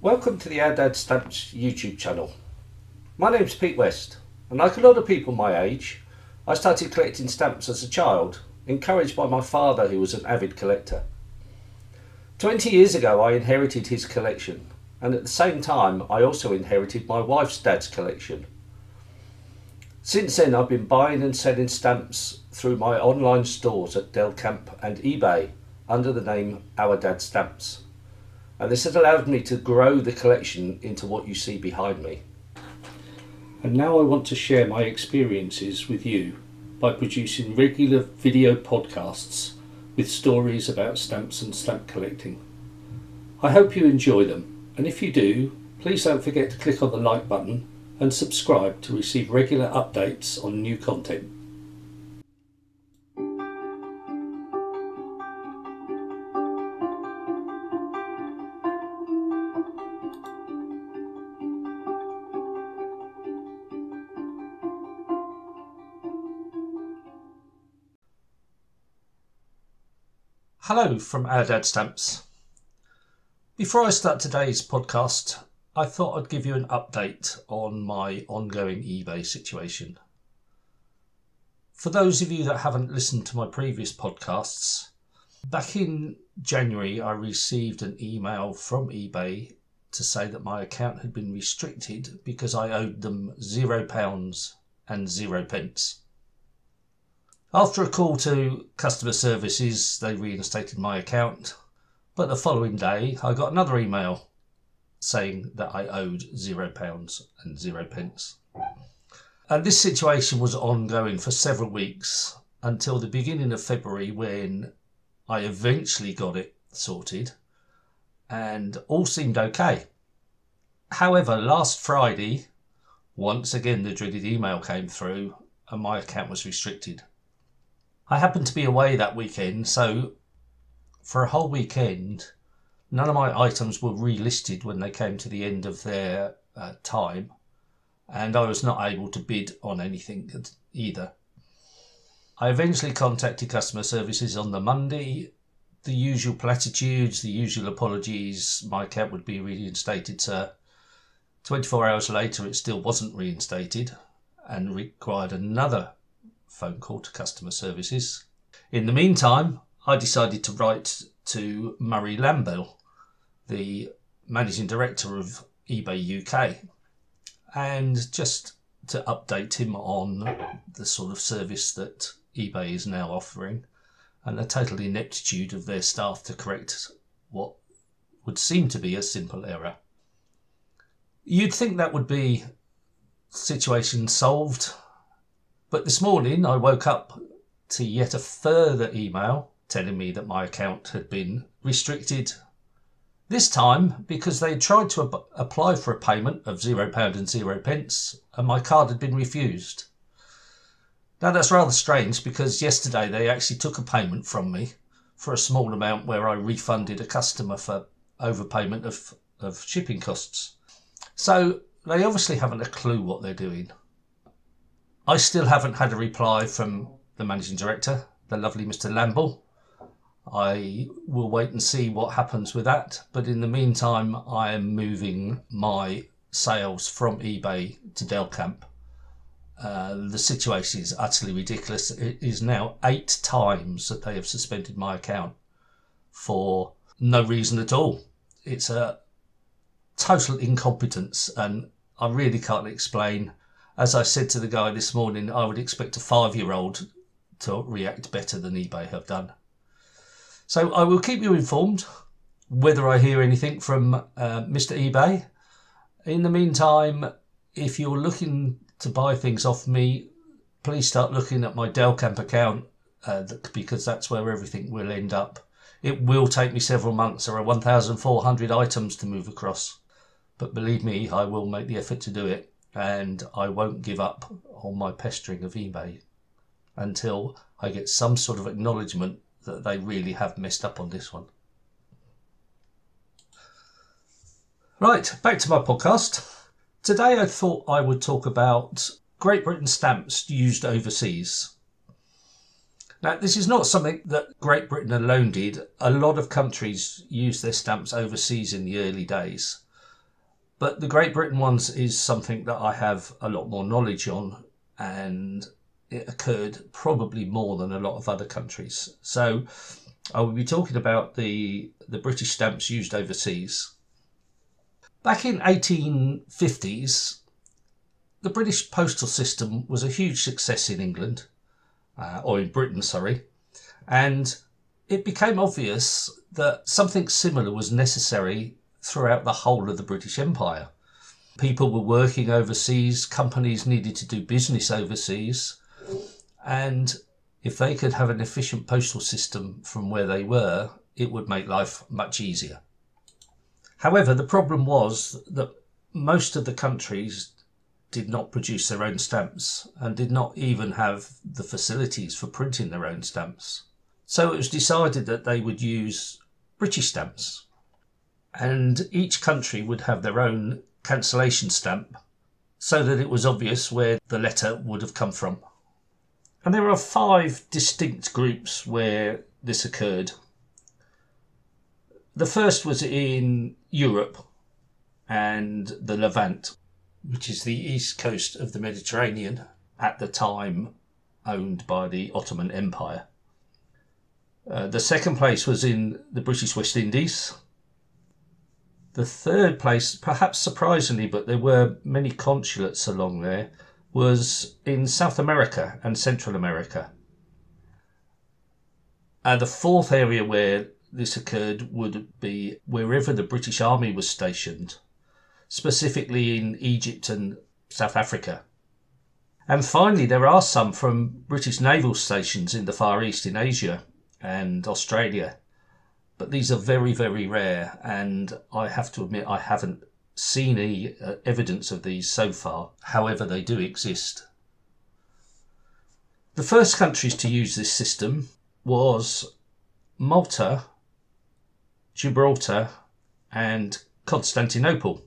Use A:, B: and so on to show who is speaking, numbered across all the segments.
A: Welcome to the Our Dad Stamps YouTube channel. My name's Pete West, and like a lot of people my age, I started collecting stamps as a child, encouraged by my father who was an avid collector. 20 years ago I inherited his collection, and at the same time I also inherited my wife's dad's collection. Since then I've been buying and selling stamps through my online stores at Delcamp and eBay under the name Our Dad Stamps. And this has allowed me to grow the collection into what you see behind me. And now I want to share my experiences with you by producing regular video podcasts with stories about stamps and stamp collecting. I hope you enjoy them, and if you do, please don't forget to click on the like button and subscribe to receive regular updates on new content. Hello from Our Dad Stamps. Before I start today's podcast, I thought I'd give you an update on my ongoing eBay situation. For those of you that haven't listened to my previous podcasts, back in January I received an email from eBay to say that my account had been restricted because I owed them £0 and 0 pence. After a call to customer services, they reinstated my account, but the following day I got another email saying that I owed £0 and 0 pence. And this situation was ongoing for several weeks until the beginning of February, when I eventually got it sorted and all seemed okay. However, last Friday, once again the dreaded email came through and my account was restricted. I happened to be away that weekend, so for a whole weekend none of my items were relisted when they came to the end of their time, and I was not able to bid on anything either. I eventually contacted customer services on the Monday. The usual platitudes, the usual apologies, my account would be reinstated, sir. 24 hours later it still wasn't reinstated and required another phone call to customer services. In the meantime, I decided to write to Murray Lambell, the managing director of eBay UK, and just to update him on the sort of service that eBay is now offering and the total ineptitude of their staff to correct what would seem to be a simple error. You'd think that would be situation solved, but this morning I woke up to yet a further email telling me that my account had been restricted. This time because they tried to apply for a payment of £0 and 0 pence and my card had been refused. Now that's rather strange, because yesterday they actually took a payment from me for a small amount where I refunded a customer for overpayment of shipping costs. So they obviously haven't a clue what they're doing. I still haven't had a reply from the managing director, the lovely Mr. Lambell. I will wait and see what happens with that, but in the meantime I am moving my sales from eBay to Delcamp. The situation is utterly ridiculous. It is now 8 times that they have suspended my account for no reason at all. It's a total incompetence, and I really can't explain. As I said to the guy this morning, I would expect a 5-year-old to react better than eBay have done. So I will keep you informed whether I hear anything from Mr. eBay. In the meantime, if you're looking to buy things off me, please start looking at my Delcamp account, because that's where everything will end up. It will take me several months. There are 1,400 items to move across, but believe me, I will make the effort to do it. And I won't give up on my pestering of eBay until I get some sort of acknowledgement that they really have messed up on this one. Right, back to my podcast. Today I thought I would talk about Great Britain stamps used overseas. Now, this is not something that Great Britain alone did. A lot of countries used their stamps overseas in the early days. But the Great Britain ones is something that I have a lot more knowledge on, and it occurred probably more than a lot of other countries. So I will be talking about the British stamps used overseas. Back in 1850s, the British postal system was a huge success in England, or in Britain, sorry, and it became obvious that something similar was necessary throughout the whole of the British Empire. People were working overseas, companies needed to do business overseas, and if they could have an efficient postal system from where they were, it would make life much easier. However, the problem was that most of the countries did not produce their own stamps and did not even have the facilities for printing their own stamps. So it was decided that they would use British stamps, and each country would have their own cancellation stamp so that it was obvious where the letter would have come from. And there are 5 distinct groups where this occurred. The first was in Europe and the Levant, which is the east coast of the Mediterranean, at the time owned by the Ottoman Empire. The second place was in the British West Indies. The third place, perhaps surprisingly, but there were many consulates along there, was in South America and Central America. And the fourth area where this occurred would be wherever the British Army was stationed, specifically in Egypt and South Africa. And finally, there are some from British naval stations in the Far East in Asia and Australia. But these are very, very rare, and I have to admit I haven't seen any evidence of these so far. However, they do exist. The first countries to use this system was Malta, Gibraltar and Constantinople.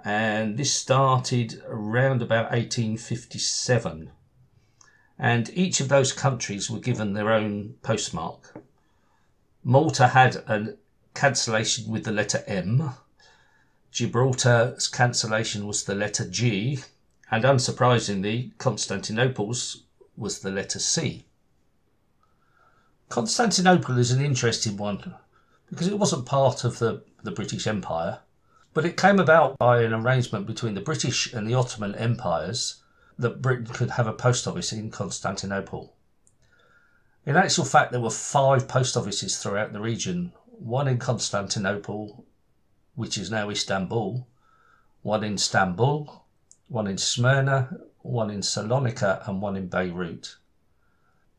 A: And this started around about 1857. And each of those countries were given their own postmark. Malta had a cancellation with the letter M. Gibraltar's cancellation was the letter G. And unsurprisingly, Constantinople's was the letter C. Constantinople is an interesting one because it wasn't part of the British Empire, but it came about by an arrangement between the British and the Ottoman empires that Britain could have a post office in Constantinople. In actual fact, there were 5 post offices throughout the region, one in Constantinople, which is now Istanbul, one in Istanbul, one in Smyrna, one in Salonika and one in Beirut.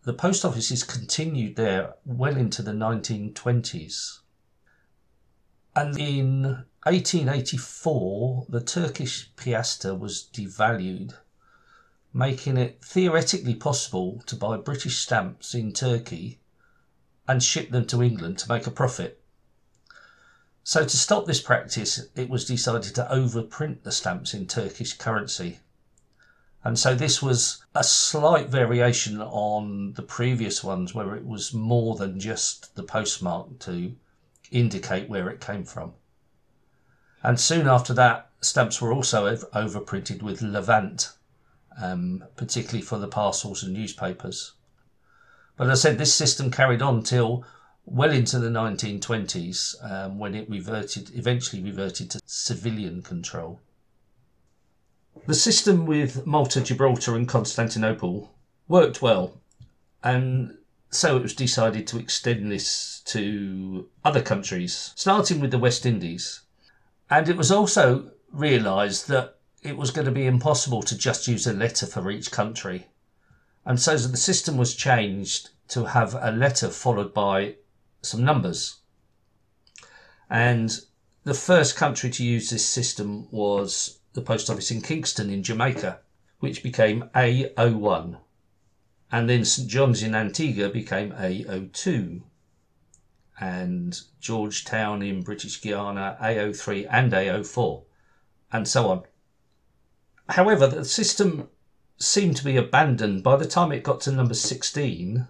A: The post offices continued there well into the 1920s. And in 1884, the Turkish piastre was devalued, making it theoretically possible to buy British stamps in Turkey and ship them to England to make a profit. So to stop this practice, it was decided to overprint the stamps in Turkish currency. And so this was a slight variation on the previous ones where it was more than just the postmark to indicate where it came from. And soon after that, stamps were also overprinted with Levant, particularly for the parcels and newspapers. But as I said, this system carried on till well into the 1920s, when it eventually reverted to civilian control. The system with Malta, Gibraltar and Constantinople worked well, and so it was decided to extend this to other countries, starting with the West Indies. And it was also realised that it was going to be impossible to just use a letter for each country. And so the system was changed to have a letter followed by some numbers. And the first country to use this system was the post office in Kingston in Jamaica, which became A01. And then St John's in Antigua became A02. And Georgetown in British Guiana, A03 and A04, and so on. However, the system seemed to be abandoned by the time it got to number 16.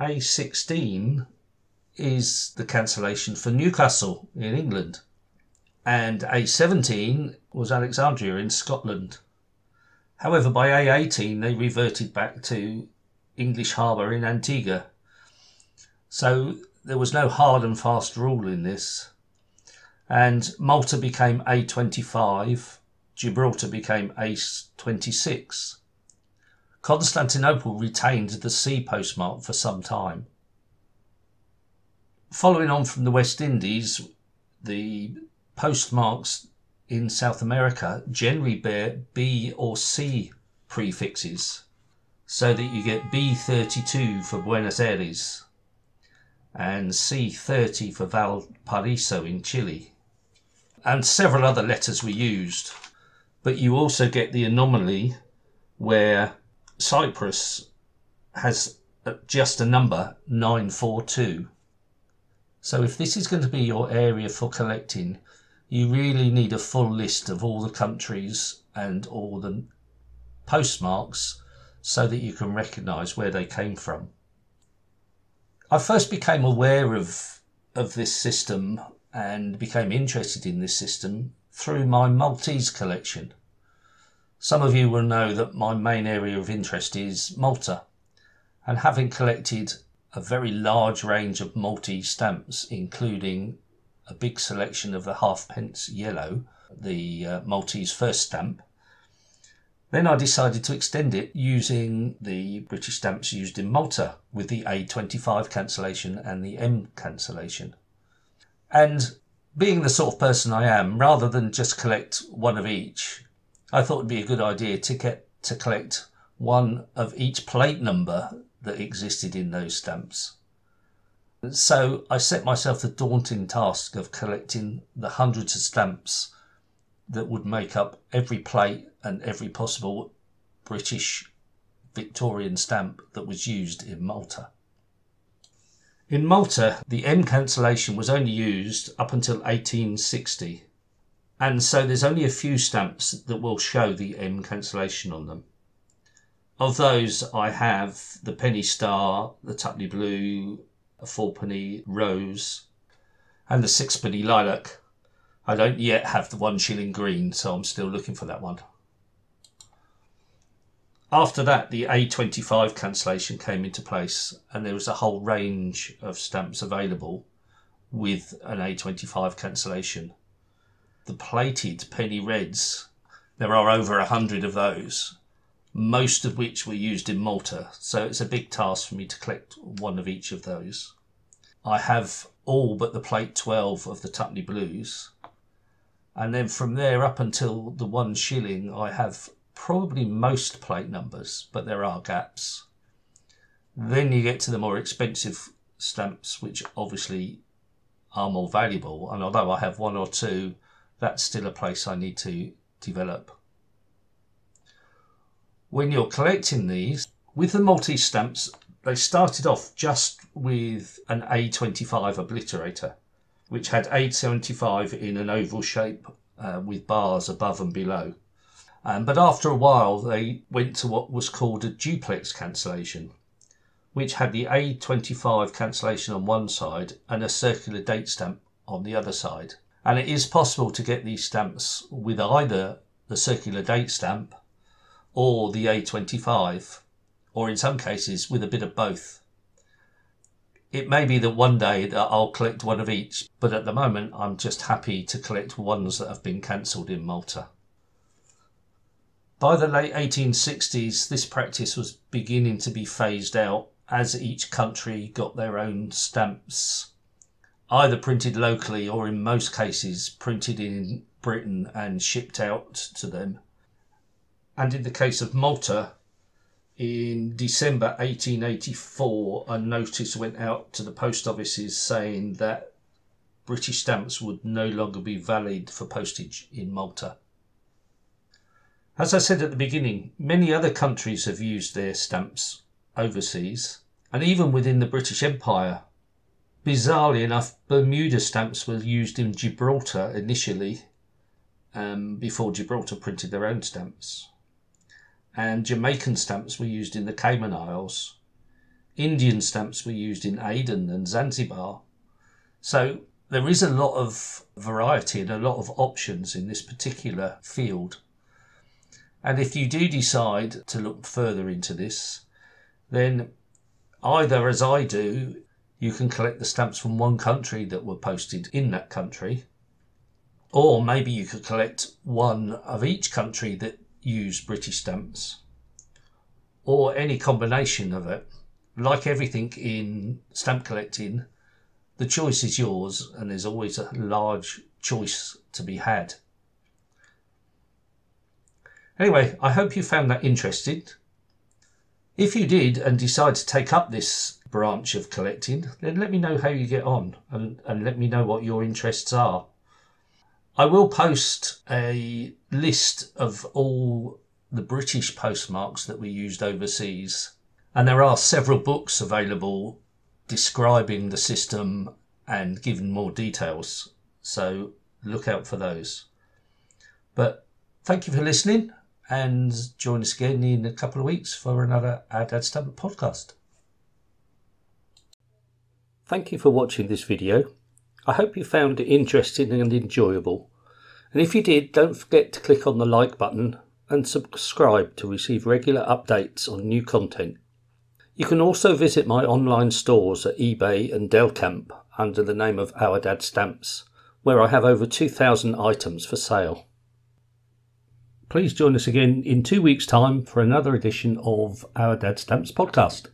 A: A16 is the cancellation for Newcastle in England. and A17 was Alexandria in Scotland. However, by A18 they reverted back to English Harbour in Antigua. So there was no hard and fast rule in this. And Malta became A25, Gibraltar became A26. Constantinople retained the C postmark for some time. Following on from the West Indies, the postmarks in South America generally bear B or C prefixes, so that you get B32 for Buenos Aires and C30 for Valparaiso in Chile. And several other letters were used, but you also get the anomaly where Cyprus has just a number 942. So if this is going to be your area for collecting, you really need a full list of all the countries and all the postmarks so that you can recognise where they came from. I first became aware of this system and became interested in this system through my Maltese collection. Some of you will know that my main area of interest is Malta, and having collected a very large range of Maltese stamps, including a big selection of the halfpence yellow, the Maltese first stamp, then I decided to extend it using the British stamps used in Malta with the A25 cancellation and the M cancellation. And being the sort of person I am, rather than just collect one of each, I thought it'd be a good idea to collect one of each plate number that existed in those stamps. So I set myself the daunting task of collecting the hundreds of stamps that would make up every plate and every possible British Victorian stamp that was used in Malta. In Malta, the M cancellation was only used up until 1860, and so there's only a few stamps that will show the M cancellation on them. Of those, I have the penny star, the tuppenny blue, a fourpenny rose, and the sixpenny lilac. I don't yet have the 1 shilling green, so I'm still looking for that one. After that, the A25 cancellation came into place, and there was a whole range of stamps available with an A25 cancellation. The plated penny reds, there are over 100 of those, most of which were used in Malta, so it's a big task for me to collect one of each of those. I have all but the plate 12 of the tuppenny blues, and then from there up until the 1 shilling I have probably most plate numbers, but there are gaps. Then you get to the more expensive stamps, which obviously are more valuable, and although I have one or two, that's still a place I need to develop. When you're collecting these, with the Maltese stamps, they started off just with an A25 obliterator, which had A75 in an oval shape with bars above and below. But after a while, they went to what was called a duplex cancellation, which had the A25 cancellation on one side and a circular date stamp on the other side. And it is possible to get these stamps with either the circular date stamp or the A25, or in some cases with a bit of both. It may be that one day that I'll collect one of each, but at the moment I'm just happy to collect ones that have been cancelled in Malta. By the late 1860s, this practice was beginning to be phased out as each country got their own stamps, either printed locally or in most cases printed in Britain and shipped out to them. And in the case of Malta, in December 1884, a notice went out to the post offices saying that British stamps would no longer be valid for postage in Malta. As I said at the beginning, many other countries have used their stamps overseas, and even within the British Empire. Bizarrely enough, Bermuda stamps were used in Gibraltar initially, before Gibraltar printed their own stamps. And Jamaican stamps were used in the Cayman Islands. Indian stamps were used in Aden and Zanzibar. So there is a lot of variety and a lot of options in this particular field. And if you do decide to look further into this, then either, as I do, you can collect the stamps from one country that were posted in that country, or maybe you could collect one of each country that used British stamps, or any combination of it. Like everything in stamp collecting, the choice is yours, and there's always a large choice to be had. Anyway, I hope you found that interesting. If you did and decide to take up this branch of collecting, then let me know how you get on and let me know what your interests are. I will post a list of all the British postmarks that we used overseas, and there are several books available describing the system and giving more details, so look out for those. But thank you for listening, and join us again in a couple of weeks for another Our Dad Stamp podcast. Thank you for watching this video. I hope you found it interesting and enjoyable. And if you did, don't forget to click on the like button and subscribe to receive regular updates on new content. You can also visit my online stores at eBay and Delcamp under the name of Our Dad Stamps, where I have over 2,000 items for sale. Please join us again in 2 weeks' time for another edition of Our Dad Stamps podcast.